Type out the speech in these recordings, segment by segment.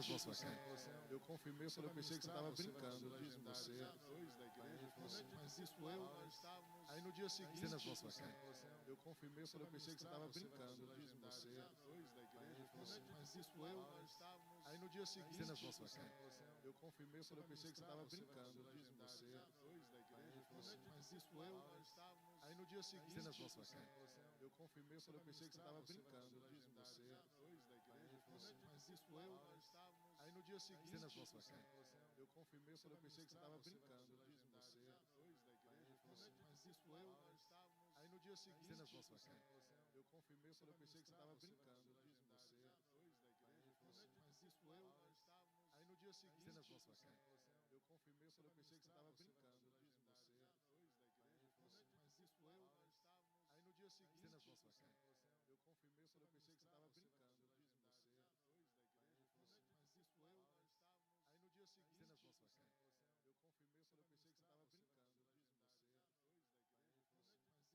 cenas na sua cara. Eu confirmei, eu falei, eu pensei que você estava brincando. Eu disse você. Mas isso eu. Aí no dia seguinte, cenas na sua cara. Eu confirmei, eu falei, eu pensei que você estava brincando. Eu disse você. Mas isso eu. Aí no dia seguinte, cenas na sua cara. Eu confirmei, eu falei, eu pensei que você estava brincando. Eu disse você. Mas isso eu. Aí no dia seguinte, cenas na sua cara. Eu confirmei, eu falei, eu pensei que você estava brincando. Eu disse você. Mas isso eu. Aí no dia seguinte, cenas na sua cara. Eu confirmei, eu falei, eu pensei que você estava brincando. Eu disse você. Mas isso eu. Aí no dia seguinte, cenas na sua cara. Eu confirmei, eu falei, eu pensei que você estava brincando. Eu disse você. Mas isso eu. Aí no dia seguinte, cenas na sua cara. Eu confirmei, eu falei, eu pensei que você estava brincando. Eu disse você. Mas isso eu. Aí no dia seguinte, cenas na sua cara. Eu confirmei, eu falei, eu pensei que você estava brincando. Eu disse você. Mas isso eu. Aí no dia seguinte, cenas na sua cara. Eu confirmei, eu falei, eu pensei que você estava brincando. Eu disse você. Mas isso eu. Aí no dia seguinte, cenas na sua cara. Eu confirmei, eu falei, eu pensei que você estava brincando. Eu disse você. Mas isso eu. Aí no dia seguinte, cenas na sua cara. Eu confirmei, eu falei, eu pensei que você estava brincando. Eu disse você. Mas isso eu. Aí no dia seguinte, cenas na sua cara.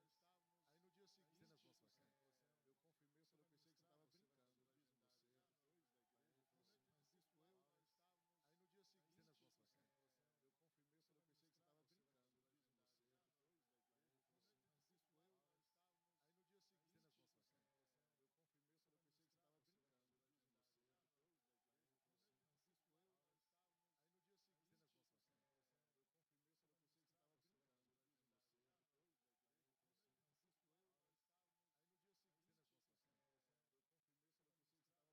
Eu confirmei, eu falei, eu pensei que você estava brincando. Eu disse você. Mas isso eu. Aí no dia seguinte, cenas na sua cara. Eu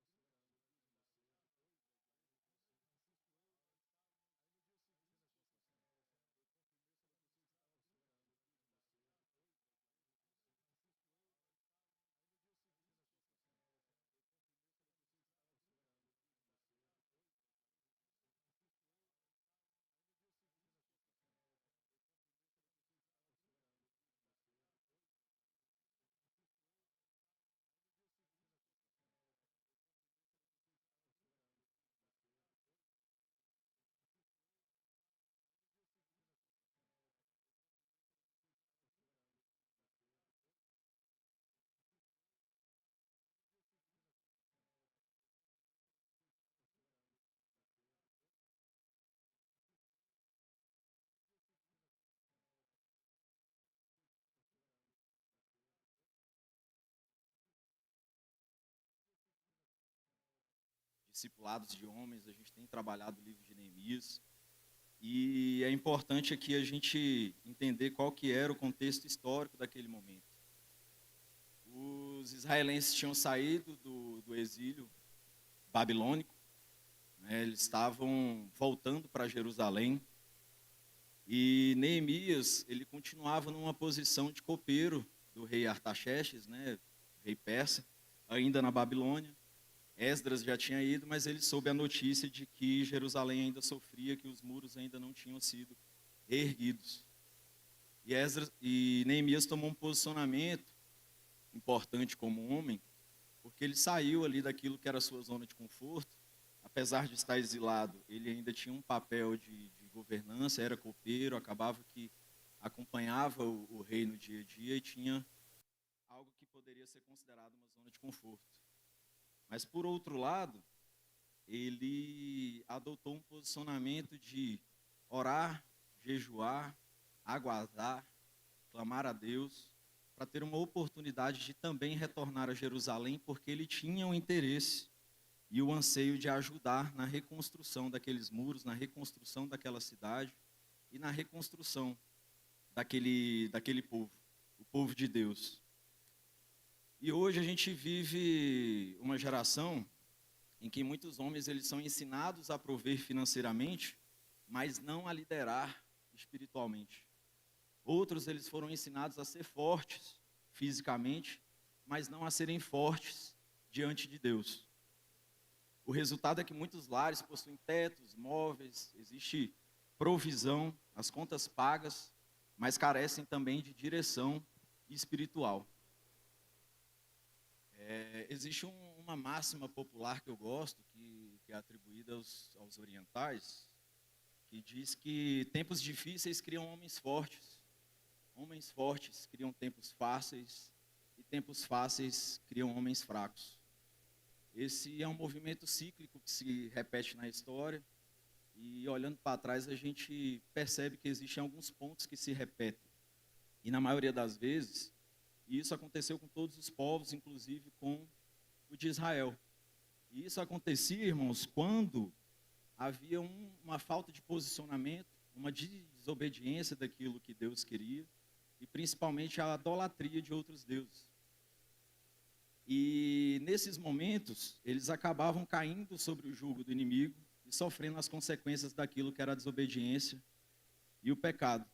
confirmei, eu falei, eu pensei que você estava brincando. Eu disse você. Mas isso eu. Aí no dia seguinte, cenas na sua cara. Eu confirmei, eu falei, eu pensei que você estava brincando. Eu disse você. Mas isso eu. Aí no dia seguinte, cenas na sua cara. Eu confirmei, eu falei, eu pensei que você estava brincando. Eu disse você. Mas isso eu. Aí no dia seguinte, cenas na sua cara. Eu confirmei, eu falei, eu pensei que você estava brincando. Eu disse você. Mas isso eu. Aí no dia seguinte, cenas na sua cara. Eu confirmei, eu falei, eu pensei que você estava brincando. Eu disse você. Mas isso eu. Aí no dia seguinte, cenas na sua cara. Eu confirmei, eu falei, eu pensei que você estava brincando. Eu disse você. Mas isso eu. Aí no dia seguinte, cenas na sua cara. Eu confirmei, eu falei, eu pensei que você estava brincando. Eu disse você. Mas isso eu. Aí no dia seguinte, cenas na sua cara. Eu confirmei, eu falei, eu pensei que você estava brincando. Eu disse você. Mas isso eu. Aí no dia seguinte, cenas na sua cara. Eu confirmei, eu falei, eu pensei que você estava brincando. Eu disse você. Mas isso eu. Aí no dia seguinte, cenas na sua cara. Discipulados de homens, a gente tem trabalhado o livro de Neemias. E é importante aqui a gente entender qual que era o contexto histórico daquele momento. Os israelenses tinham saído do exílio babilônico, né, eles estavam voltando para Jerusalém, e Neemias ele continuava numa posição de copeiro do rei Artaxerxes, né, rei persa, ainda na Babilônia. Esdras já tinha ido, mas ele soube a notícia de que Jerusalém ainda sofria, que os muros ainda não tinham sido erguidos. E Neemias tomou um posicionamento importante como homem, porque ele saiu ali daquilo que era a sua zona de conforto. Apesar de estar exilado, ele ainda tinha um papel de governança, era copeiro, acabava que acompanhava o rei no dia a dia e tinha algo que poderia ser considerado uma zona de conforto. Mas, por outro lado, ele adotou um posicionamento de orar, jejuar, aguardar, clamar a Deus, para ter uma oportunidade de também retornar a Jerusalém, porque ele tinha o interesse e o anseio de ajudar na reconstrução daqueles muros, na reconstrução daquela cidade e na reconstrução daquele povo, o povo de Deus. E hoje a gente vive uma geração em que muitos homens eles são ensinados a prover financeiramente, mas não a liderar espiritualmente. Outros eles foram ensinados a ser fortes fisicamente, mas não a serem fortes diante de Deus. O resultado é que muitos lares possuem tetos, móveis, existe provisão, as contas pagas, mas carecem também de direção espiritual. Existe uma máxima popular que eu gosto, que é atribuída aos orientais, que diz que tempos difíceis criam homens fortes criam tempos fáceis, e tempos fáceis criam homens fracos. Esse é um movimento cíclico que se repete na história e olhando para trás a gente percebe que existem alguns pontos que se repetem. E na maioria das vezes, isso aconteceu com todos os povos, inclusive com o de Israel. E isso acontecia, irmãos, quando havia uma falta de posicionamento, uma desobediência daquilo que Deus queria, e principalmente a idolatria de outros deuses. E nesses momentos, eles acabavam caindo sobre o jugo do inimigo e sofrendo as consequências daquilo que era a desobediência e o pecado.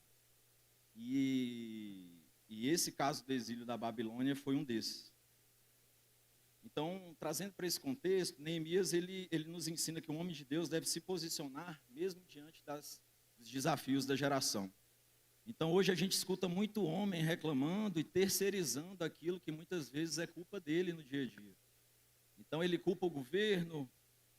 E esse caso do exílio da Babilônia foi um desses. Então, trazendo para esse contexto, Neemias ele nos ensina que o homem de Deus deve se posicionar mesmo diante dos desafios da geração. Então, hoje a gente escuta muito homem reclamando e terceirizando aquilo que muitas vezes é culpa dele no dia a dia. Então, ele culpa o governo,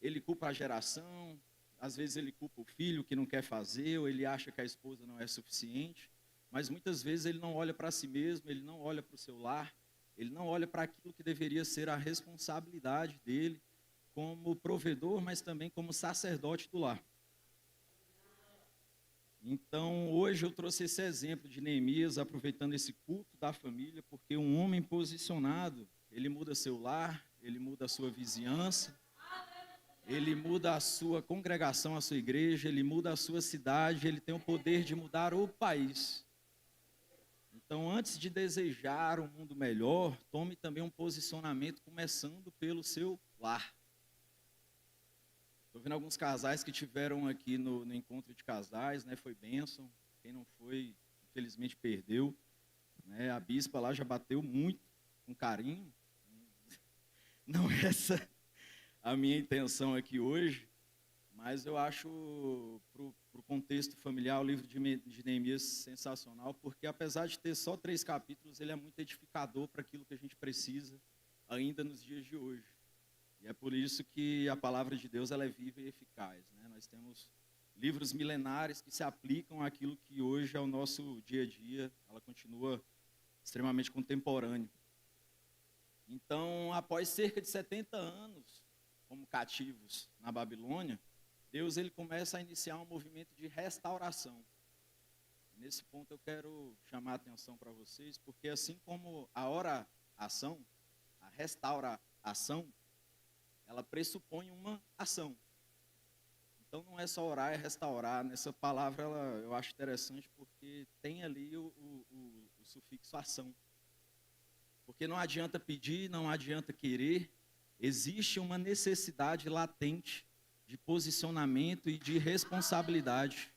ele culpa a geração, às vezes ele culpa o filho que não quer fazer, ou ele acha que a esposa não é suficiente, mas muitas vezes ele não olha para si mesmo, ele não olha para o seu lar, ele não olha para aquilo que deveria ser a responsabilidade dele como provedor, mas também como sacerdote do lar. Então, hoje eu trouxe esse exemplo de Neemias, aproveitando esse culto da família, porque um homem posicionado, ele muda seu lar, ele muda a sua vizinhança, ele muda a sua congregação, a sua igreja, ele muda a sua cidade, ele tem o poder de mudar o país. Então, antes de desejar um mundo melhor, tome também um posicionamento, começando pelo seu lar. Estou vendo alguns casais que tiveram aqui no encontro de casais, né? Foi bênção. Quem não foi, infelizmente perdeu. Né? A bispa lá já bateu muito, com carinho. Não é essa a minha intenção aqui hoje, mas eu acho, para o contexto familiar, o livro de Neemias sensacional, porque apesar de ter só 3 capítulos, ele é muito edificador para aquilo que a gente precisa ainda nos dias de hoje. E é por isso que a palavra de Deus ela é viva e eficaz. Né? Nós temos livros milenares que se aplicam àquilo que hoje é o nosso dia a dia, ela continua extremamente contemporânea. Então, após cerca de 70 anos como cativos na Babilônia, Deus ele começa a iniciar um movimento de restauração. Nesse ponto eu quero chamar a atenção para vocês, porque assim como a oração, a restauração, ela pressupõe uma ação. Então não é só orar, é restaurar. Nessa palavra eu acho interessante porque tem ali o sufixo ação. Porque não adianta pedir, não adianta querer, existe uma necessidade latente de posicionamento e de responsabilidade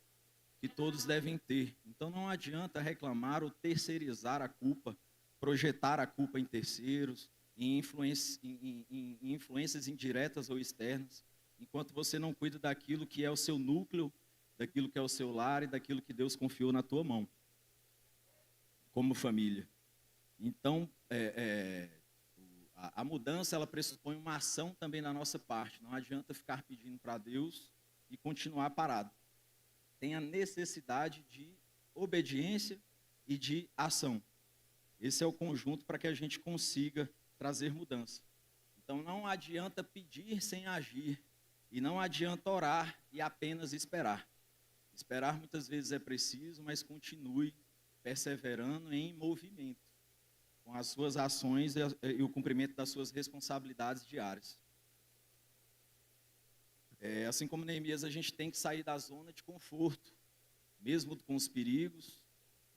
que todos devem ter. Então não adianta reclamar ou terceirizar a culpa, projetar a culpa em terceiros, em influências indiretas ou externas, enquanto você não cuida daquilo que é o seu núcleo, daquilo que é o seu lar e daquilo que Deus confiou na tua mão, como família. Então, a mudança, ela pressupõe uma ação também da nossa parte. Não adianta ficar pedindo para Deus e continuar parado. Tem a necessidade de obediência e de ação. Esse é o conjunto para que a gente consiga trazer mudança. Então não adianta pedir sem agir e não adianta orar e apenas esperar. Esperar muitas vezes é preciso, mas continue perseverando em movimento, com as suas ações e o cumprimento das suas responsabilidades diárias. Assim como Neemias, a gente tem que sair da zona de conforto, mesmo com os perigos,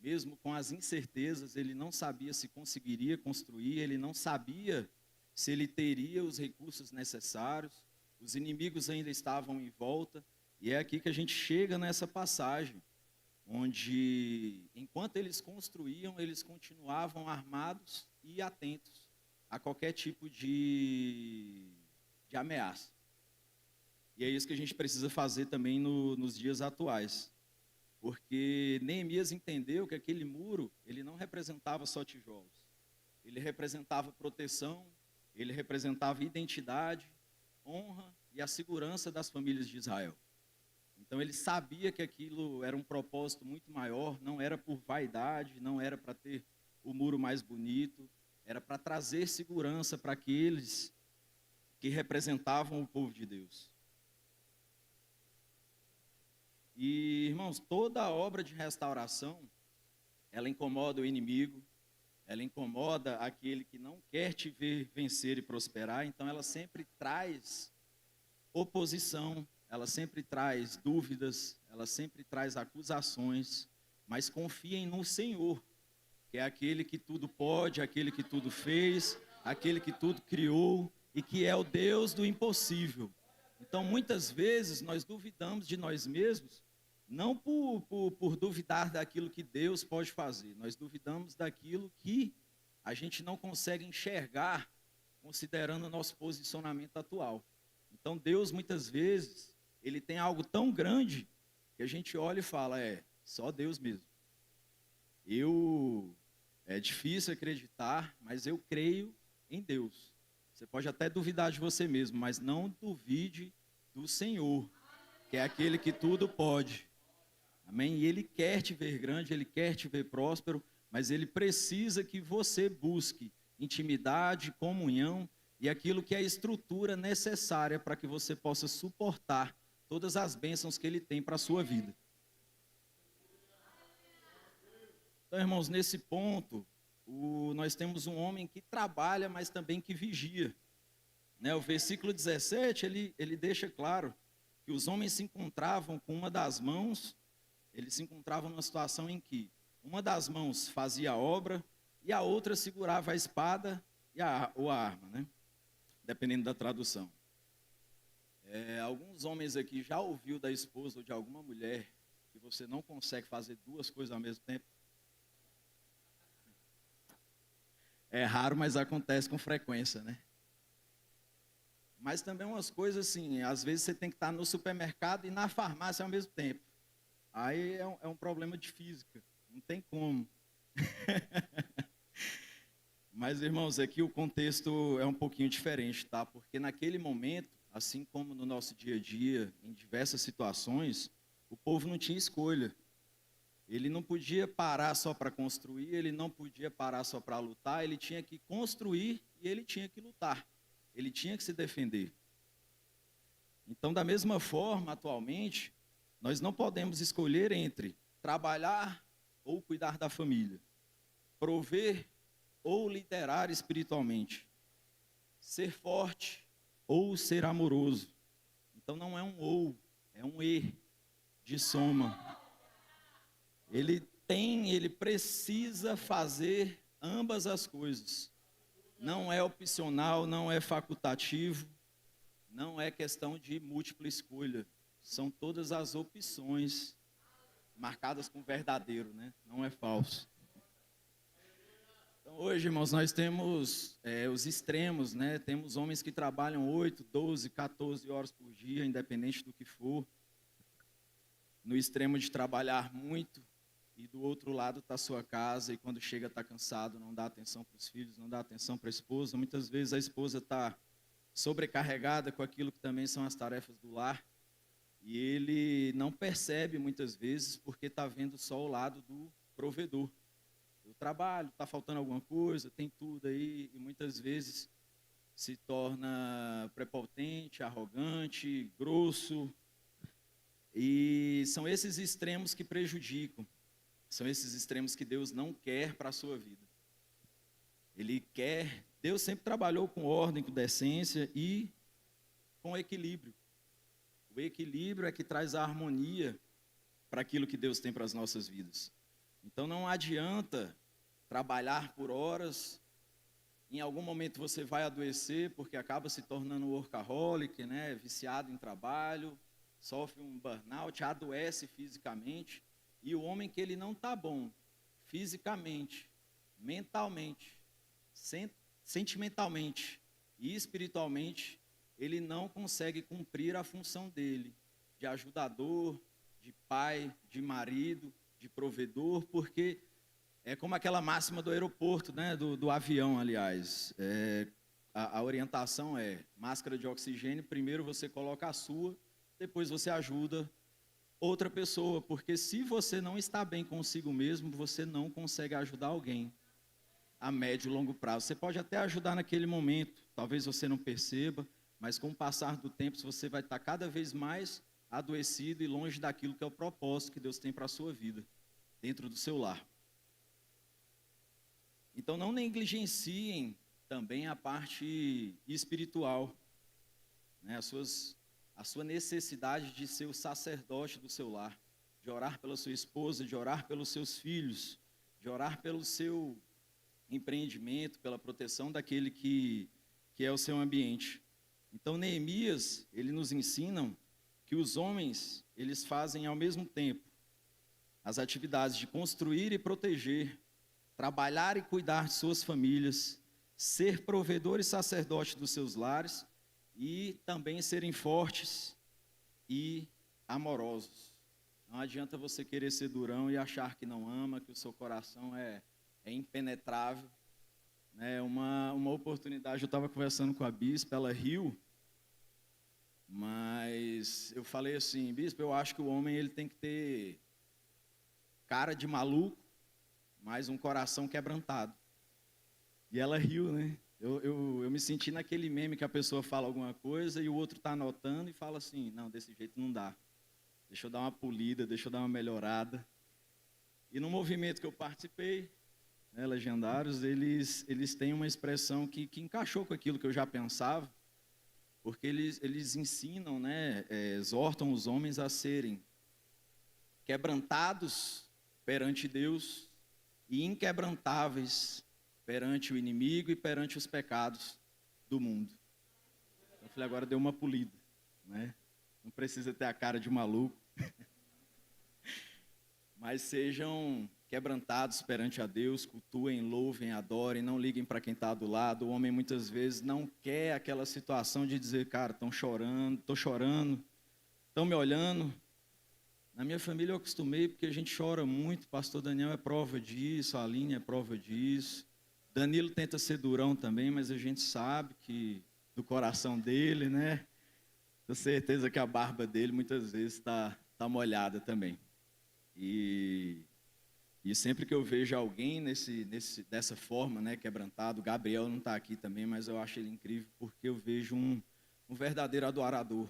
mesmo com as incertezas. Ele não sabia se conseguiria construir, ele não sabia se ele teria os recursos necessários, os inimigos ainda estavam em volta, e é aqui que a gente chega nessa passagem, onde, enquanto eles construíam, eles continuavam armados e atentos a qualquer tipo de ameaça. E é isso que a gente precisa fazer também nos dias atuais. Porque Neemias entendeu que aquele muro, ele não representava só tijolos. Ele representava proteção, ele representava identidade, honra e a segurança das famílias de Israel. Então ele sabia que aquilo era um propósito muito maior, não era por vaidade, não era para ter o muro mais bonito, era para trazer segurança para aqueles que representavam o povo de Deus. E, irmãos, toda obra de restauração, ela incomoda o inimigo, ela incomoda aquele que não quer te ver vencer e prosperar, então ela sempre traz oposição, ela sempre traz dúvidas, ela sempre traz acusações, mas confiem no Senhor, que é aquele que tudo pode, aquele que tudo fez, aquele que tudo criou e que é o Deus do impossível. Então, muitas vezes, nós duvidamos de nós mesmos, não por duvidar daquilo que Deus pode fazer, nós duvidamos daquilo que a gente não consegue enxergar, considerando o nosso posicionamento atual. Então, Deus, muitas vezes, Ele tem algo tão grande, que a gente olha e fala, só Deus mesmo. É difícil acreditar, mas eu creio em Deus. Você pode até duvidar de você mesmo, mas não duvide do Senhor, que é aquele que tudo pode. Amém? E Ele quer te ver grande, Ele quer te ver próspero, mas Ele precisa que você busque intimidade, comunhão e aquilo que é a estrutura necessária para que você possa suportar todas as bênçãos que Ele tem para a sua vida. Então, irmãos, nesse ponto, nós temos um homem que trabalha, mas também que vigia. O versículo 17, ele deixa claro que os homens se encontravam com uma das mãos, eles se encontravam numa situação em que uma das mãos fazia a obra e a outra segurava a espada ou a arma, né? Dependendo da tradução. Alguns homens aqui já ouviu da esposa ou de alguma mulher que você não consegue fazer duas coisas ao mesmo tempo? É raro, mas acontece com frequência, né? Mas também umas coisas assim, às vezes você tem que estar no supermercado e na farmácia ao mesmo tempo. Aí é um problema de física, não tem como. Mas, irmãos, aqui o contexto é um pouquinho diferente, tá? Porque naquele momento, assim como no nosso dia a dia, em diversas situações, o povo não tinha escolha. Ele não podia parar só para construir, ele não podia parar só para lutar, ele tinha que construir e ele tinha que lutar. Ele tinha que se defender. Então, da mesma forma, atualmente, nós não podemos escolher entre trabalhar ou cuidar da família, prover ou liderar espiritualmente, ser forte ou ser amoroso. Então, não é um ou, é um e de soma. Ele precisa fazer ambas as coisas. Não é opcional, não é facultativo, não é questão de múltipla escolha. São todas as opções marcadas com verdadeiro, né? Não é falso. Então, hoje, irmãos, nós temos os extremos, né? Temos homens que trabalham 8, 12, 14 horas por dia, independente do que for. No extremo de trabalhar muito. E do outro lado está a sua casa, e quando chega está cansado, não dá atenção para os filhos, não dá atenção para a esposa. Muitas vezes a esposa está sobrecarregada com aquilo que também são as tarefas do lar, e ele não percebe muitas vezes porque está vendo só o lado do provedor. Eu trabalho, está faltando alguma coisa, tem tudo aí, e muitas vezes se torna prepotente, arrogante, grosso, e são esses extremos que prejudicam. São esses extremos que Deus não quer para a sua vida. Deus sempre trabalhou com ordem, com decência e com equilíbrio. O equilíbrio é que traz a harmonia para aquilo que Deus tem para as nossas vidas. Então não adianta trabalhar por horas, em algum momento você vai adoecer porque acaba se tornando workaholic, né? Viciado em trabalho, sofre um burnout, adoece fisicamente. E o homem que ele não está bom, fisicamente, mentalmente, sentimentalmente e espiritualmente, ele não consegue cumprir a função dele, de ajudador, de pai, de marido, de provedor, porque é como aquela máxima do aeroporto, né, do avião, aliás. A orientação é máscara de oxigênio, primeiro você coloca a sua, depois você ajuda outra pessoa, porque se você não está bem consigo mesmo, você não consegue ajudar alguém a médio e longo prazo. Você pode até ajudar naquele momento, talvez você não perceba, mas com o passar do tempo você vai estar cada vez mais adoecido e longe daquilo que é o propósito que Deus tem para a sua vida, dentro do seu lar. Então não negligenciem também a parte espiritual, né? A sua necessidade de ser o sacerdote do seu lar, de orar pela sua esposa, de orar pelos seus filhos, de orar pelo seu empreendimento, pela proteção daquele que é o seu ambiente. Então Neemias, ele nos ensina que os homens, eles fazem ao mesmo tempo as atividades de construir e proteger, trabalhar e cuidar de suas famílias, ser provedor e sacerdote dos seus lares e também serem fortes e amorosos. Não adianta você querer ser durão e achar que não ama, que o seu coração é impenetrável. Né? Uma oportunidade, eu estava conversando com a bispa, ela riu, mas eu falei assim, bispo, eu acho que o homem ele tem que ter cara de maluco, mas um coração quebrantado. E ela riu, né? Eu me senti naquele meme que a pessoa fala alguma coisa e o outro está anotando e fala assim, não, desse jeito não dá. Deixa eu dar uma polida, deixa eu dar uma melhorada. E no movimento que eu participei, né, Legendários, eles têm uma expressão que encaixou com aquilo que eu já pensava, porque eles ensinam, né, exortam os homens a serem quebrantados perante Deus e inquebrantáveis perante o inimigo e perante os pecados do mundo. Eu falei, agora deu uma polida, né? Não precisa ter a cara de maluco, mas sejam quebrantados perante a Deus, cultuem, louvem, adorem, não liguem para quem está do lado. O homem muitas vezes não quer aquela situação de dizer, cara, estão chorando, estou chorando, estão me olhando. Na minha família eu acostumei porque a gente chora muito, pastor Daniel é prova disso, a Aline é prova disso. Danilo tenta ser durão também, mas a gente sabe que do coração dele, né? Tenho certeza que a barba dele muitas vezes está molhada também. E sempre que eu vejo alguém dessa forma, né, quebrantado, o Gabriel não está aqui também, mas eu acho ele incrível porque eu vejo um verdadeiro adorador,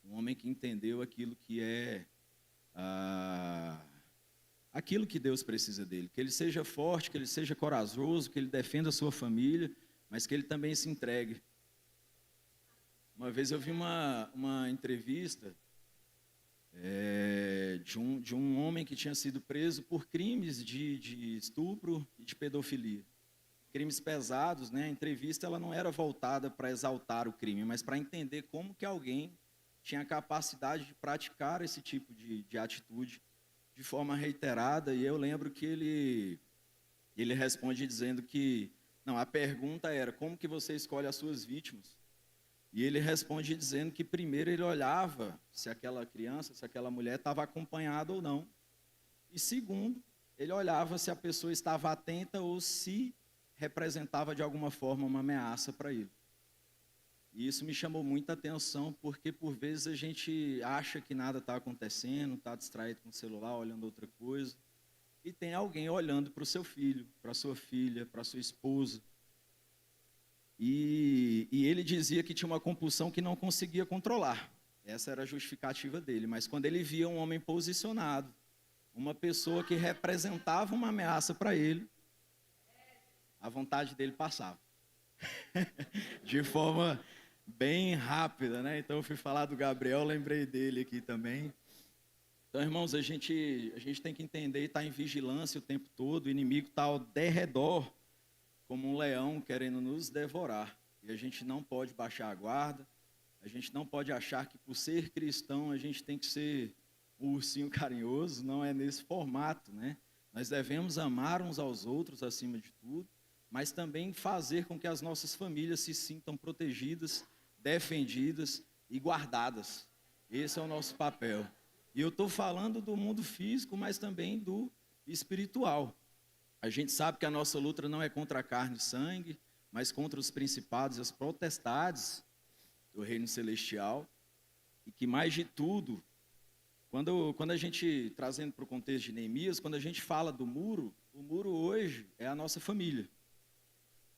um homem que entendeu aquilo que é aquilo que Deus precisa dele, que ele seja forte, que ele seja corajoso, que ele defenda a sua família, mas que ele também se entregue. Uma vez eu vi uma entrevista de um homem que tinha sido preso por crimes de estupro e de pedofilia. Crimes pesados, né? A entrevista ela não era voltada para exaltar o crime, mas para entender como que alguém tinha a capacidade de praticar esse tipo de atitude de forma reiterada. E eu lembro que ele responde dizendo que, não, a pergunta era, como que você escolhe as suas vítimas? E ele responde dizendo que primeiro ele olhava se aquela criança, se aquela mulher estava acompanhada ou não. E segundo, ele olhava se a pessoa estava atenta ou se representava de alguma forma uma ameaça para ele. E isso me chamou muita atenção, porque por vezes a gente acha que nada está acontecendo, está distraído com o celular, olhando outra coisa, e tem alguém olhando para o seu filho, para a sua filha, para a sua esposa. E ele dizia que tinha uma compulsão que não conseguia controlar. Essa era a justificativa dele. Mas quando ele via um homem posicionado, uma pessoa que representava uma ameaça para ele, a vontade dele passava. De forma bem rápida, né? Então eu fui falar do Gabriel, lembrei dele aqui também. Então, irmãos, a gente tem que entender e estar em vigilância o tempo todo. O inimigo está ao derredor, como um leão querendo nos devorar. E a gente não pode baixar a guarda, a gente não pode achar que por ser cristão a gente tem que ser um ursinho carinhoso, não é nesse formato, né? Nós devemos amar uns aos outros acima de tudo, mas também fazer com que as nossas famílias se sintam protegidas, defendidas e guardadas. Esse é o nosso papel. E eu estou falando do mundo físico, mas também do espiritual. A gente sabe que a nossa luta não é contra a carne e sangue, mas contra os principados e as potestades do reino celestial. E que mais de tudo, quando a gente, trazendo para o contexto de Neemias, quando a gente fala do muro, o muro hoje é a nossa família.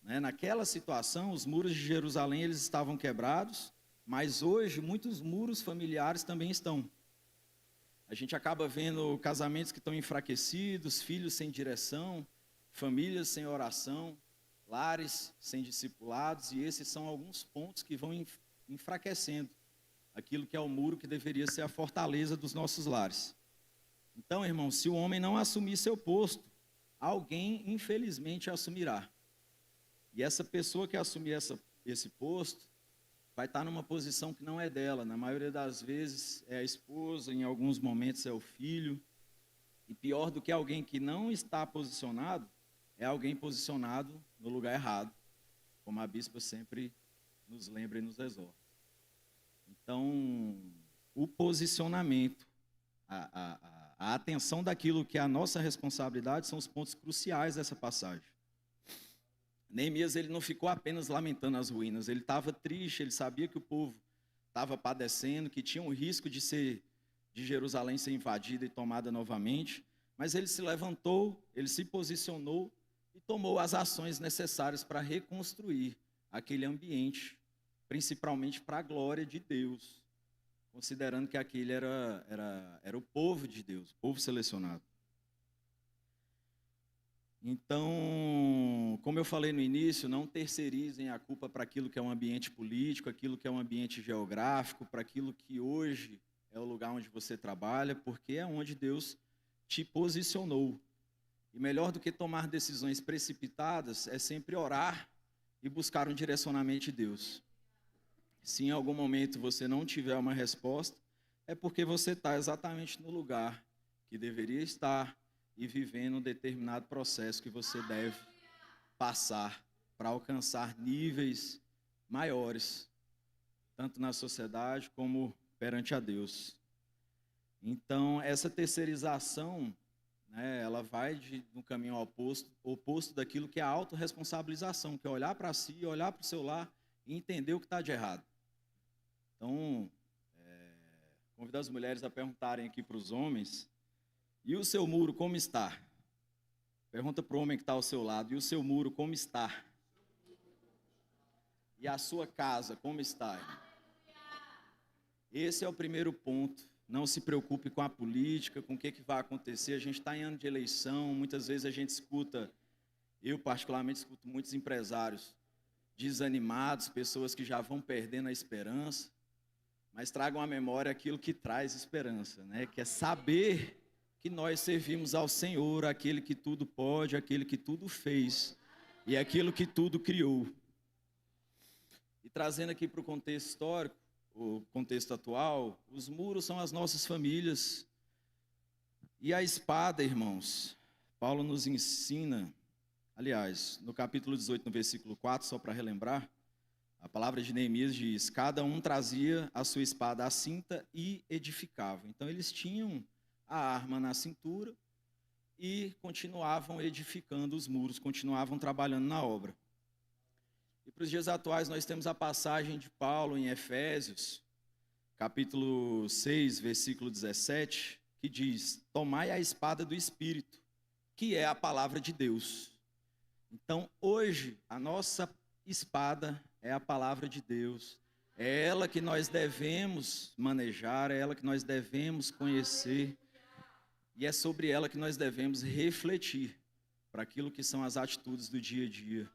né? Naquela situação, os muros de Jerusalém eles estavam quebrados, mas hoje muitos muros familiares também estão. A gente acaba vendo casamentos que estão enfraquecidos, filhos sem direção, famílias sem oração, lares sem discipulados, e esses são alguns pontos que vão enfraquecendo aquilo que é o muro que deveria ser a fortaleza dos nossos lares. Então, irmão, se o homem não assumir seu posto, alguém infelizmente assumirá. E essa pessoa que assumir esse posto vai estar numa posição que não é dela. Na maioria das vezes é a esposa, em alguns momentos é o filho. E pior do que alguém que não está posicionado, é alguém posicionado no lugar errado, como a bispa sempre nos lembra e nos exorta. Então, o posicionamento, a atenção daquilo que é a nossa responsabilidade são os pontos cruciais dessa passagem. Neemias ele não ficou apenas lamentando as ruínas, ele estava triste, ele sabia que o povo estava padecendo, que tinha um risco de Jerusalém ser invadida e tomada novamente, mas ele se levantou, ele se posicionou e tomou as ações necessárias para reconstruir aquele ambiente, principalmente para a glória de Deus, considerando que aquele era o povo de Deus, o povo selecionado. Então, como eu falei no início, não terceirizem a culpa para aquilo que é um ambiente político, aquilo que é um ambiente geográfico, para aquilo que hoje é o lugar onde você trabalha, porque é onde Deus te posicionou. E melhor do que tomar decisões precipitadas é sempre orar e buscar um direcionamento de Deus. Se em algum momento você não tiver uma resposta, é porque você está exatamente no lugar que deveria estar e vivendo um determinado processo que você deve passar para alcançar níveis maiores, tanto na sociedade como perante a Deus. Então, essa terceirização, né, ela vai no caminho oposto daquilo que é a autorresponsabilização, que é olhar para si, olhar para o seu lar e entender o que está de errado. Então, convido as mulheres a perguntarem aqui para os homens: e o seu muro como está? Pergunta para o homem que está ao seu lado: e o seu muro como está? E a sua casa como está? Esse é o primeiro ponto. Não se preocupe com a política, com o que vai acontecer. A gente está em ano de eleição, muitas vezes a gente escuta, eu particularmente escuto muitos empresários desanimados, pessoas que já vão perdendo a esperança, mas tragam à memória aquilo que traz esperança, né? Que é saber que nós servimos ao Senhor, aquele que tudo pode, aquele que tudo fez e aquilo que tudo criou. E trazendo aqui para o contexto histórico, o contexto atual, os muros são as nossas famílias. E a espada, irmãos, Paulo nos ensina, aliás, no capítulo 18, no versículo 4, só para relembrar, a palavra de Neemias diz: cada um trazia a sua espada à cinta e edificava. Então eles tinham a arma na cintura e continuavam edificando os muros, continuavam trabalhando na obra. E para os dias atuais nós temos a passagem de Paulo em Efésios, capítulo 6, versículo 17, que diz: tomai a espada do Espírito, que é a palavra de Deus. Então hoje a nossa espada é a palavra de Deus, é ela que nós devemos manejar, é ela que nós devemos conhecer, e é sobre ela que nós devemos refletir para aquilo que são as atitudes do dia a dia.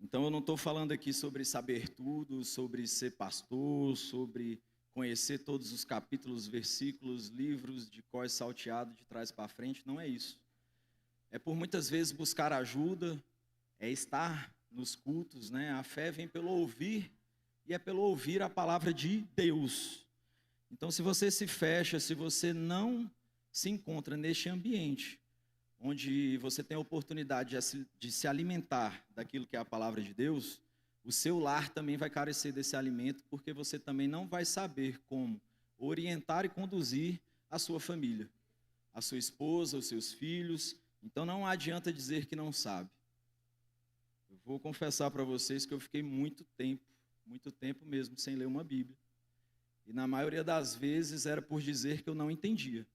Então eu não estou falando aqui sobre saber tudo, sobre ser pastor, sobre conhecer todos os capítulos, versículos, livros de cós salteado de trás para frente, não é isso. É por muitas vezes buscar ajuda, é estar nos cultos, né? A fé vem pelo ouvir, e é pelo ouvir a palavra de Deus. Então se você se fecha, se você não se encontra neste ambiente, onde você tem a oportunidade de se alimentar daquilo que é a palavra de Deus, o seu lar também vai carecer desse alimento, porque você também não vai saber como orientar e conduzir a sua família, a sua esposa, os seus filhos. Então não adianta dizer que não sabe. Eu vou confessar para vocês que eu fiquei muito tempo mesmo, sem ler uma Bíblia. E na maioria das vezes era por dizer que eu não entendia.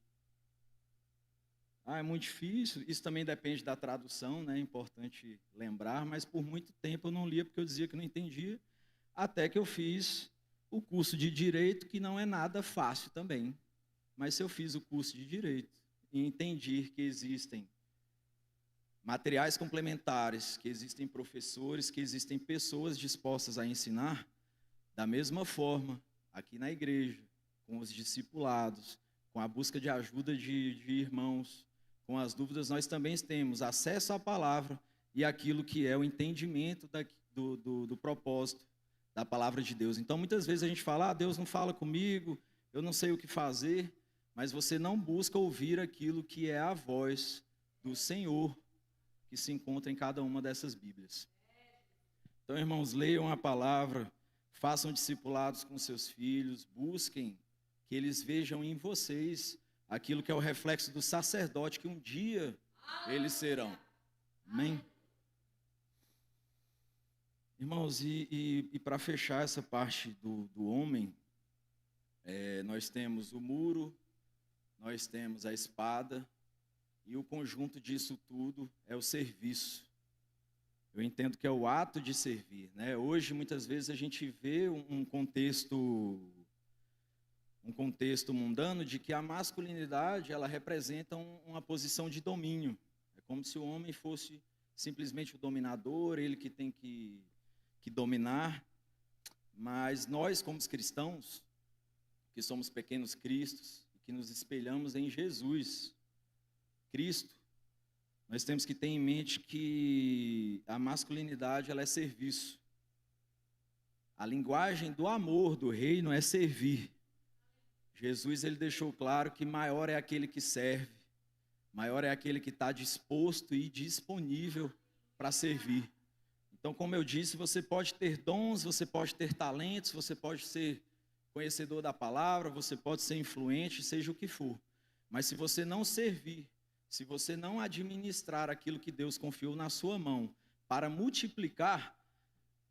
Ah, é muito difícil. Isso também depende da tradução, né? É importante lembrar, mas por muito tempo eu não lia porque eu dizia que não entendia, até que eu fiz o curso de Direito, que não é nada fácil também. Mas se eu fiz o curso de Direito e entendi que existem materiais complementares, que existem professores, que existem pessoas dispostas a ensinar, da mesma forma, aqui na igreja, com os discipulados, com a busca de ajuda de irmãos, com as dúvidas, nós também temos acesso à palavra e aquilo que é o entendimento do propósito da palavra de Deus. Então, muitas vezes a gente fala, Deus não fala comigo, eu não sei o que fazer, mas você não busca ouvir aquilo que é a voz do Senhor que se encontra em cada uma dessas Bíblias. Então, irmãos, leiam a palavra, façam discipulados com seus filhos, busquem que eles vejam em vocês aquilo que é o reflexo do sacerdote que um dia eles serão. Amém? Irmãos, e para fechar essa parte do homem, nós temos o muro, nós temos a espada, e o conjunto disso tudo é o serviço. Eu entendo que é o ato de servir, né? Hoje, muitas vezes, a gente vê um contexto mundano de que a masculinidade ela representa uma posição de domínio. É como se o homem fosse simplesmente o dominador, ele que tem que dominar. Mas nós, como os cristãos, que somos pequenos cristos, que nos espelhamos em Jesus Cristo, nós temos que ter em mente que a masculinidade ela é serviço. A linguagem do amor do reino é servir. Jesus ele deixou claro que maior é aquele que serve, maior é aquele que está disposto e disponível para servir. Então, como eu disse, você pode ter dons, você pode ter talentos, você pode ser conhecedor da palavra, você pode ser influente, seja o que for. Mas se você não servir, se você não administrar aquilo que Deus confiou na sua mão para multiplicar,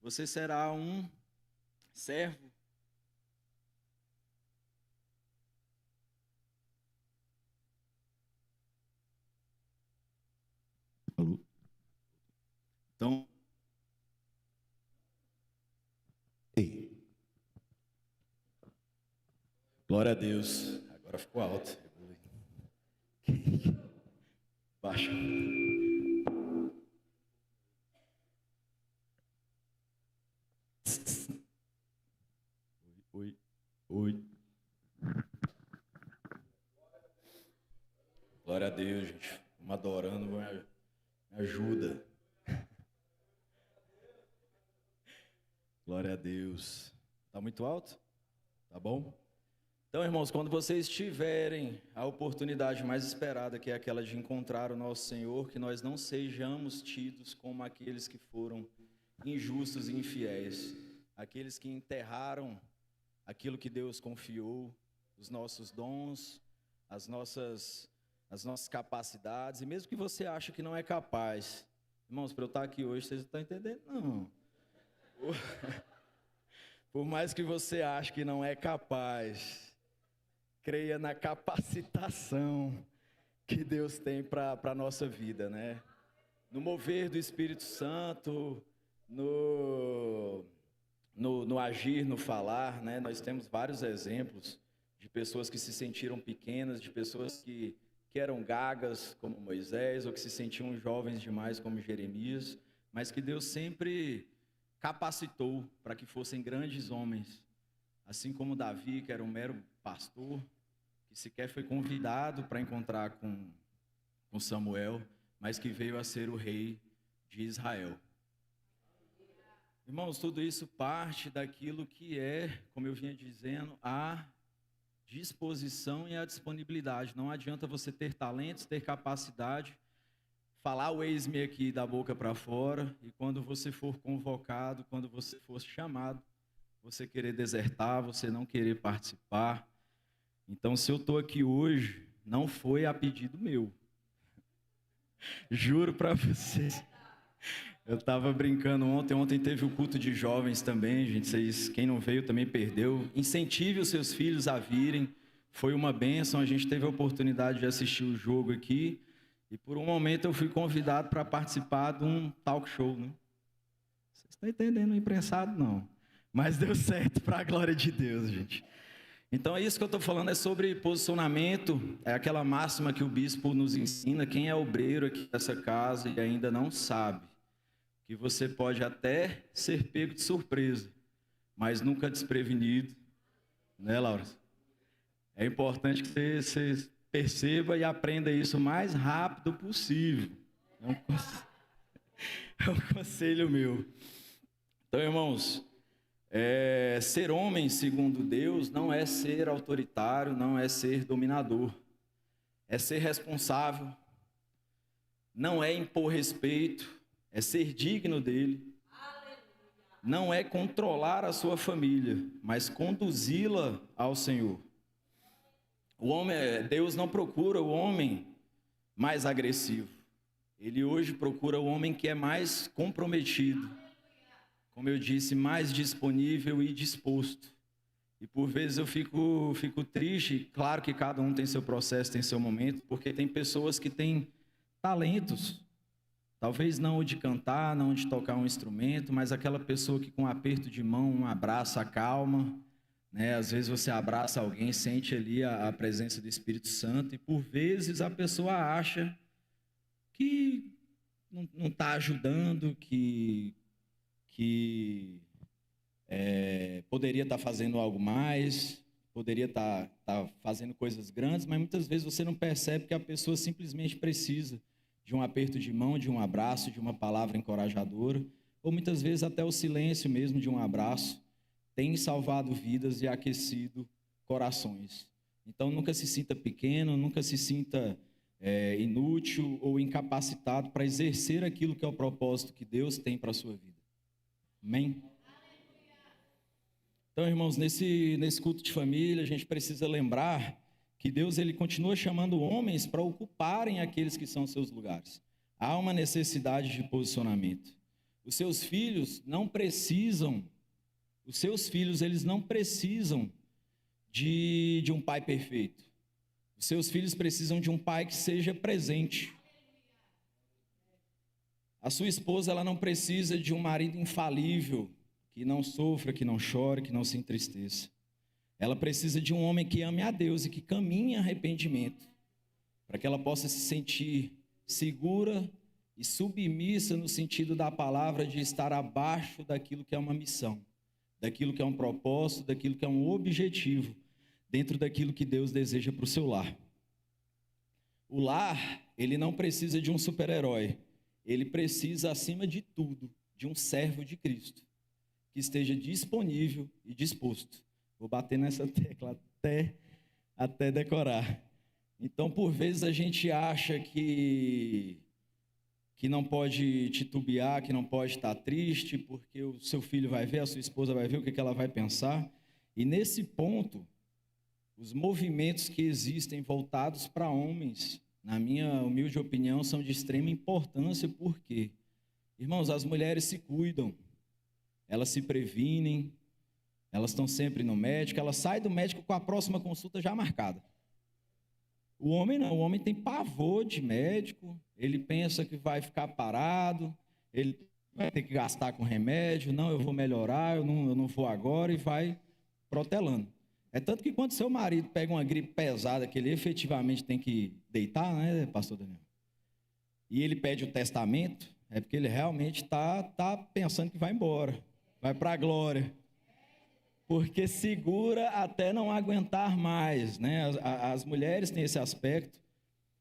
você será um servo. Então, glória a Deus. Agora ficou alto. Baixa. Oi. Glória a Deus, gente. Vamos adorando, me ajuda. Glória a Deus. Tá muito alto? Tá bom? Então, irmãos, quando vocês tiverem a oportunidade mais esperada, que é aquela de encontrar o nosso Senhor, que nós não sejamos tidos como aqueles que foram injustos e infiéis, aqueles que enterraram aquilo que Deus confiou, os nossos dons, as nossas capacidades, e mesmo que você ache que não é capaz, irmãos, para eu estar aqui hoje, vocês não estão entendendo, não. Por mais que você ache que não é capaz, creia na capacitação que Deus tem para a nossa vida, né? No mover do Espírito Santo, no agir, no falar, né? Nós temos vários exemplos de pessoas que se sentiram pequenas, de pessoas que eram gagas, como Moisés, ou que se sentiam jovens demais, como Jeremias, mas que Deus sempre capacitou para que fossem grandes homens, assim como Davi, que era um mero pastor, que sequer foi convidado para encontrar com Samuel, mas que veio a ser o rei de Israel. Irmãos, tudo isso parte daquilo que é, como eu vinha dizendo, a disposição e a disponibilidade. Não adianta você ter talentos, ter capacidade, falar o eis-me aqui da boca para fora, e quando você for convocado, quando você for chamado, você querer desertar, você não querer participar. Então, se eu estou aqui hoje, não foi a pedido meu. Juro para vocês. Eu estava brincando ontem teve o culto de jovens também, gente. Quem não veio também perdeu. Incentive os seus filhos a virem, Foi uma bênção, a gente teve a oportunidade de assistir o jogo aqui e por um momento eu fui convidado para participar de um talk show, né? Vocês estão entendendo o imprensado, não. Mas deu certo para a glória de Deus, gente. Então é isso que eu estou falando, é sobre posicionamento, é aquela máxima que o bispo nos ensina, quem é obreiro aqui dessa casa e ainda não sabe, que você pode até ser pego de surpresa, mas nunca desprevenido, né, Laura? É importante que você perceba e aprenda isso o mais rápido possível. É um conselho meu. Então, irmãos, ser homem segundo Deus não é ser autoritário, não é ser dominador. É ser responsável, não é impor respeito, é ser digno dele. Não é controlar a sua família, mas conduzi-la ao Senhor. Deus não procura o homem mais agressivo. Ele hoje procura o homem que é mais comprometido. Como eu disse, mais disponível e disposto. E por vezes eu fico triste. Claro que cada um tem seu processo, tem seu momento, porque tem pessoas que têm talentos. Talvez não o de cantar, não o de tocar um instrumento, mas aquela pessoa que com um aperto de mão, um abraço, acalma. Né? Às vezes você abraça alguém, sente ali a presença do Espírito Santo e por vezes a pessoa acha que não está ajudando, que poderia estar fazendo algo mais, poderia estar fazendo coisas grandes, mas muitas vezes você não percebe que a pessoa simplesmente precisa de um aperto de mão, de um abraço, de uma palavra encorajadora, ou muitas vezes até o silêncio mesmo de um abraço, tem salvado vidas e aquecido corações. Então, nunca se sinta pequeno, nunca se sinta inútil ou incapacitado para exercer aquilo que é o propósito que Deus tem para a sua vida. Amém? Então, irmãos, nesse culto de família, a gente precisa lembrar que Deus ele continua chamando homens para ocuparem aqueles que são seus lugares. Há uma necessidade de posicionamento. Os seus filhos eles não precisam de um pai perfeito. Os seus filhos precisam de um pai que seja presente. A sua esposa, ela não precisa de um marido infalível, que não sofra, que não chore, que não se entristeça. Ela precisa de um homem que ame a Deus e que caminhe em arrependimento, para que ela possa se sentir segura e submissa no sentido da palavra de estar abaixo daquilo que é uma missão, daquilo que é um propósito, daquilo que é um objetivo, dentro daquilo que Deus deseja para o seu lar. O lar, ele não precisa de um super-herói, ele precisa, acima de tudo, de um servo de Cristo, que esteja disponível e disposto. Vou bater nessa tecla até decorar. Então, por vezes, a gente acha que não pode titubear, que não pode estar triste, porque o seu filho vai ver, a sua esposa vai ver o que ela vai pensar. E nesse ponto, os movimentos que existem voltados para homens, na minha humilde opinião, são de extrema importância, porque, irmãos, as mulheres se cuidam, elas se previnem, elas estão sempre no médico, elas saem do médico com a próxima consulta já marcada. O homem não, o homem tem pavor de médico, ele pensa que vai ficar parado, ele vai ter que gastar com remédio, não, eu vou melhorar, eu não vou agora, e vai protelando. É tanto que quando seu marido pega uma gripe pesada, que ele efetivamente tem que deitar, né, pastor Daniel? E ele pede o testamento, é porque ele realmente está pensando que vai embora, vai para a glória. Porque segura até não aguentar mais, né? As mulheres têm esse aspecto,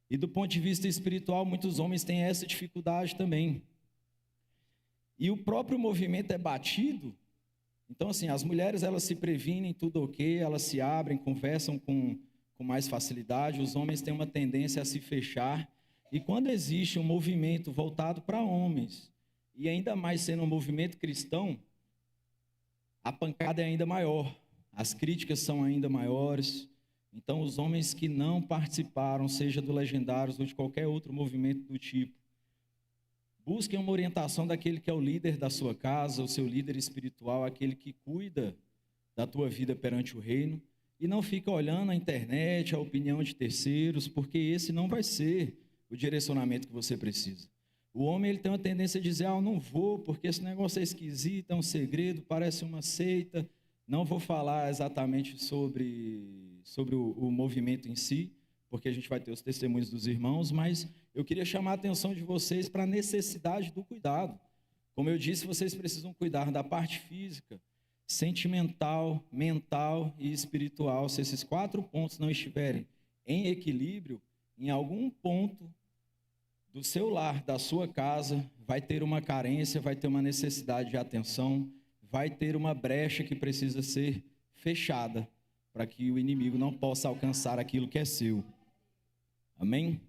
e do ponto de vista espiritual, muitos homens têm essa dificuldade também. E o próprio movimento é batido, então assim, as mulheres elas se previnem, tudo ok, elas se abrem, conversam com mais facilidade, os homens têm uma tendência a se fechar, e quando existe um movimento voltado para homens, e ainda mais sendo um movimento cristão, a pancada é ainda maior, as críticas são ainda maiores. Então, os homens que não participaram, seja do Legendários ou de qualquer outro movimento do tipo, busquem uma orientação daquele que é o líder da sua casa, o seu líder espiritual, aquele que cuida da tua vida perante o reino, e não fica olhando a internet, a opinião de terceiros, porque esse não vai ser o direcionamento que você precisa. O homem ele tem uma tendência a dizer, eu não vou, porque esse negócio é esquisito, é um segredo, parece uma seita. Não vou falar exatamente sobre o movimento em si, porque a gente vai ter os testemunhos dos irmãos, mas eu queria chamar a atenção de vocês para a necessidade do cuidado. Como eu disse, vocês precisam cuidar da parte física, sentimental, mental e espiritual. Se esses 4 pontos não estiverem em equilíbrio, em algum ponto do seu lar, da sua casa, vai ter uma carência, vai ter uma necessidade de atenção, vai ter uma brecha que precisa ser fechada para que o inimigo não possa alcançar aquilo que é seu. Amém?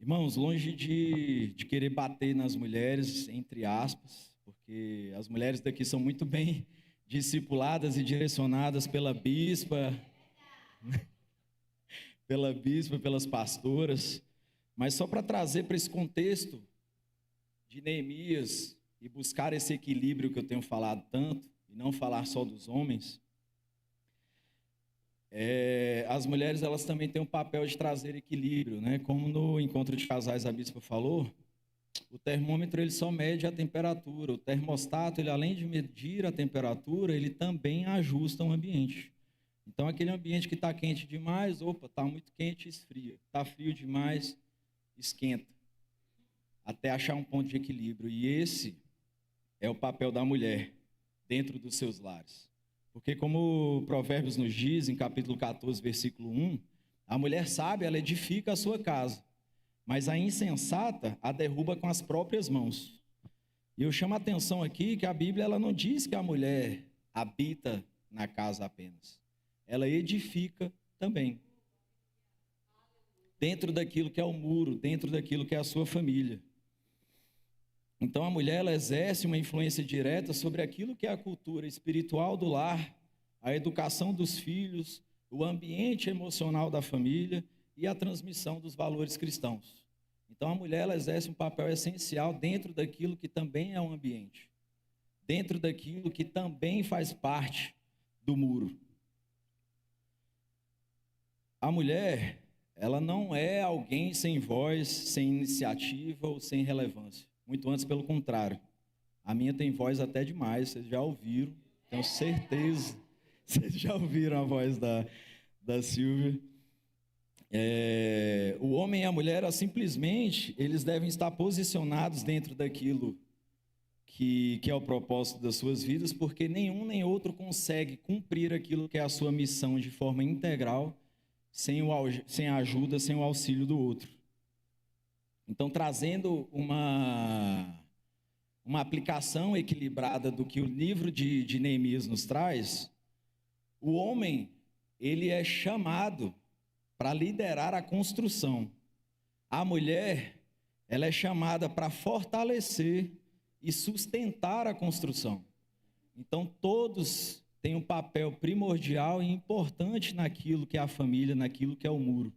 Irmãos, longe de querer bater nas mulheres, entre aspas, porque as mulheres daqui são muito bem discipuladas e direcionadas pela bispa, pelas pastoras, mas só para trazer para esse contexto de Neemias e buscar esse equilíbrio que eu tenho falado tanto, e não falar só dos homens, as mulheres elas também têm um papel de trazer equilíbrio, né? Como no encontro de casais a bispa falou, o termômetro ele só mede a temperatura, o termostato ele além de medir a temperatura, ele também ajusta o ambiente. Então aquele ambiente que está quente demais, está muito quente, esfria, está frio demais, esquenta, até achar um ponto de equilíbrio. E esse é o papel da mulher dentro dos seus lares. Porque como Provérbios nos diz, em capítulo 14, versículo 1, a mulher sábia, ela edifica a sua casa, mas a insensata a derruba com as próprias mãos. E eu chamo a atenção aqui que a Bíblia ela não diz que a mulher habita na casa apenas. Ela edifica também. Dentro daquilo que é o muro, dentro daquilo que é a sua família. Então a mulher ela exerce uma influência direta sobre aquilo que é a cultura espiritual do lar, a educação dos filhos, o ambiente emocional da família e a transmissão dos valores cristãos. Então a mulher ela exerce um papel essencial dentro daquilo que também é um ambiente, dentro daquilo que também faz parte do muro. A mulher, ela não é alguém sem voz, sem iniciativa ou sem relevância. Muito antes, pelo contrário. A minha tem voz até demais, vocês já ouviram, tenho certeza. Vocês já ouviram a voz da Silvia. O homem e a mulher, simplesmente, eles devem estar posicionados dentro daquilo que é o propósito das suas vidas, porque nenhum nem outro consegue cumprir aquilo que é a sua missão de forma integral, sem a ajuda, sem o auxílio do outro. Então, trazendo uma aplicação equilibrada do que o livro de Neemias nos traz, o homem, ele é chamado para liderar a construção. A mulher, ela é chamada para fortalecer e sustentar a construção. Então, todos têm um papel primordial e importante naquilo que é a família, naquilo que é o muro.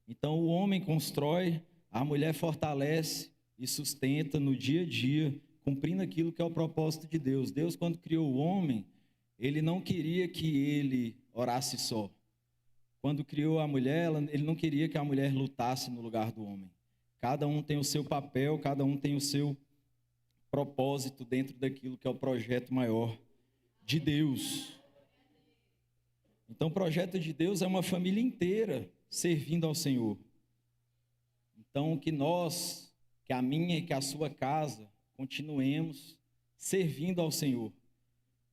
Então, o homem constrói, a mulher fortalece e sustenta no dia a dia, cumprindo aquilo que é o propósito de Deus. Deus, quando criou o homem, ele não queria que ele orasse só. Quando criou a mulher, ele não queria que a mulher lutasse no lugar do homem. Cada um tem o seu papel, cada um tem o seu propósito dentro daquilo que é o projeto maior de Deus. Então, o projeto de Deus é uma família inteira servindo ao Senhor. Então, que a minha e que a sua casa, continuemos servindo ao Senhor.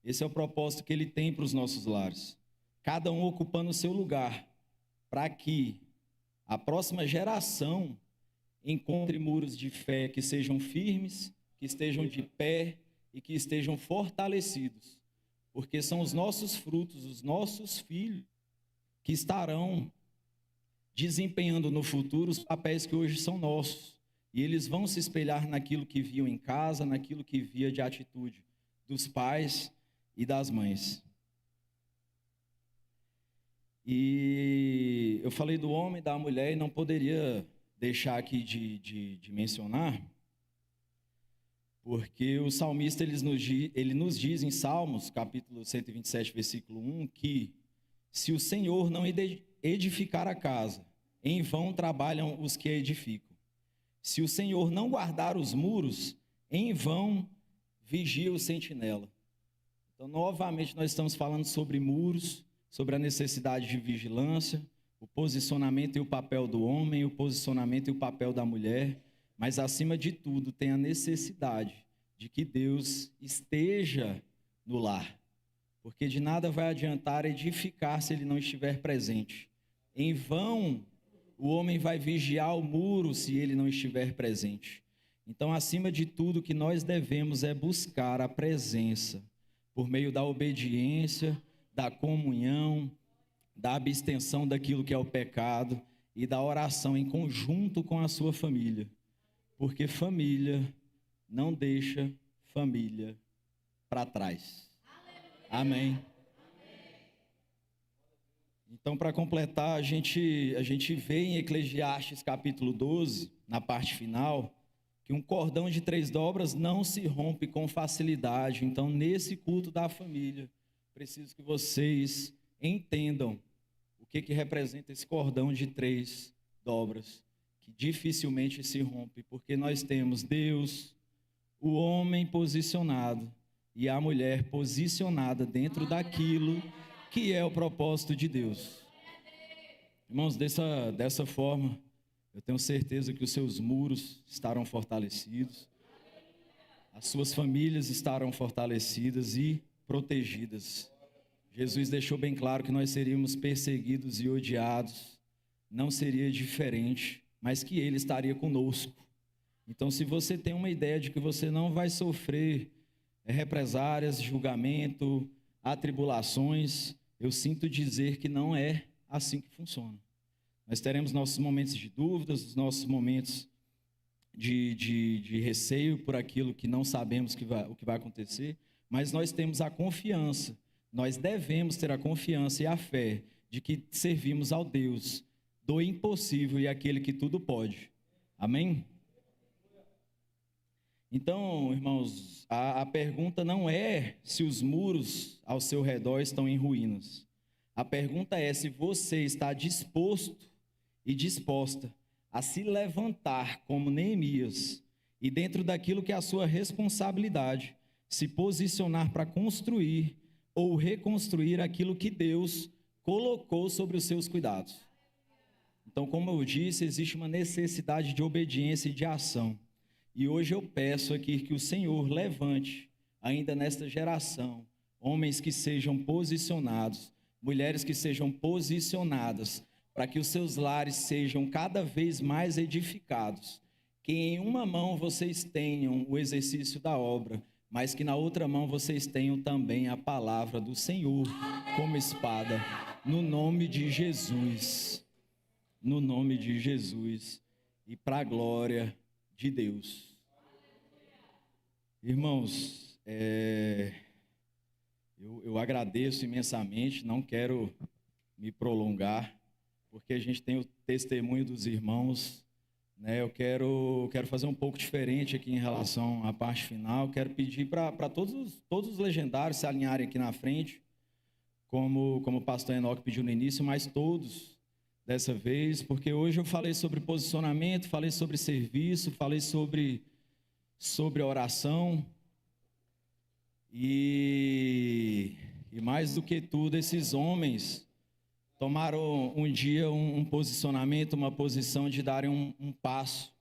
Esse é o propósito que Ele tem para os nossos lares. Cada um ocupando o seu lugar, para que a próxima geração encontre muros de fé que sejam firmes, que estejam de pé e que estejam fortalecidos. Porque são os nossos frutos, os nossos filhos, que estarão desempenhando no futuro os papéis que hoje são nossos. E eles vão se espelhar naquilo que viam em casa, naquilo que via de atitude dos pais e das mães. E eu falei do homem e da mulher e não poderia deixar aqui de mencionar, porque o salmista ele nos diz em Salmos, capítulo 127, versículo 1, que Se o Senhor não edificar a casa, em vão trabalham os que a edificam. Se o Senhor não guardar os muros, em vão vigia o sentinela. Então, novamente, nós estamos falando sobre muros, sobre a necessidade de vigilância, o posicionamento e o papel do homem, o posicionamento e o papel da mulher, mas, acima de tudo, tem a necessidade de que Deus esteja no lar, porque de nada vai adiantar edificar se ele não estiver presente. Em vão o homem vai vigiar o muro se ele não estiver presente. Então, acima de tudo, o que nós devemos é buscar a presença, por meio da obediência, da comunhão, da abstenção daquilo que é o pecado e da oração em conjunto com a sua família. Porque família não deixa família para trás. Amém. Então, para completar, a gente vê em Eclesiastes capítulo 12, na parte final, que um cordão de 3 dobras não se rompe com facilidade. Então, nesse culto da família, preciso que vocês entendam o que representa esse cordão de 3 dobras, que dificilmente se rompe, porque nós temos Deus, o homem posicionado e a mulher posicionada dentro daquilo que é o propósito de Deus. Irmãos, dessa forma, eu tenho certeza que os seus muros estarão fortalecidos, as suas famílias estarão fortalecidas e protegidas. Jesus deixou bem claro que nós seríamos perseguidos e odiados, não seria diferente, mas que Ele estaria conosco. Então, se você tem uma ideia de que você não vai sofrer represárias, julgamento, atribulações, eu sinto dizer que não é assim que funciona. Nós teremos nossos momentos de dúvidas, nossos momentos de receio por aquilo que não sabemos o que vai acontecer, mas nós temos a confiança, nós devemos ter a confiança e a fé de que servimos ao Deus do impossível e aquele que tudo pode. Amém? Então, irmãos, a pergunta não é se os muros ao seu redor estão em ruínas. A pergunta é se você está disposto e disposta a se levantar como Neemias e, dentro daquilo que é a sua responsabilidade, se posicionar para construir ou reconstruir aquilo que Deus colocou sobre os seus cuidados. Então, como eu disse, existe uma necessidade de obediência e de ação. E hoje eu peço aqui que o Senhor levante, ainda nesta geração, homens que sejam posicionados, mulheres que sejam posicionadas, para que os seus lares sejam cada vez mais edificados. Que em uma mão vocês tenham o exercício da obra, mas que na outra mão vocês tenham também a palavra do Senhor como espada, no nome de Jesus. No nome de Jesus e para a glória de Deus. Irmãos, eu agradeço imensamente, não quero me prolongar, porque a gente tem o testemunho dos irmãos, né? Eu quero fazer um pouco diferente aqui em relação à parte final. Quero pedir para todos os legendários se alinharem aqui na frente, como o pastor Enoque pediu no início, mas todos dessa vez, porque hoje eu falei sobre posicionamento, falei sobre serviço, falei sobre oração e mais do que tudo, esses homens tomaram um dia um posicionamento, uma posição de darem um passo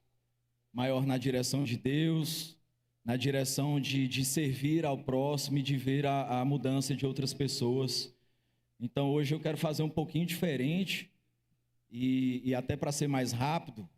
maior na direção de Deus, na direção de servir ao próximo e de ver a mudança de outras pessoas. Então hoje eu quero fazer um pouquinho diferente e até para ser mais rápido,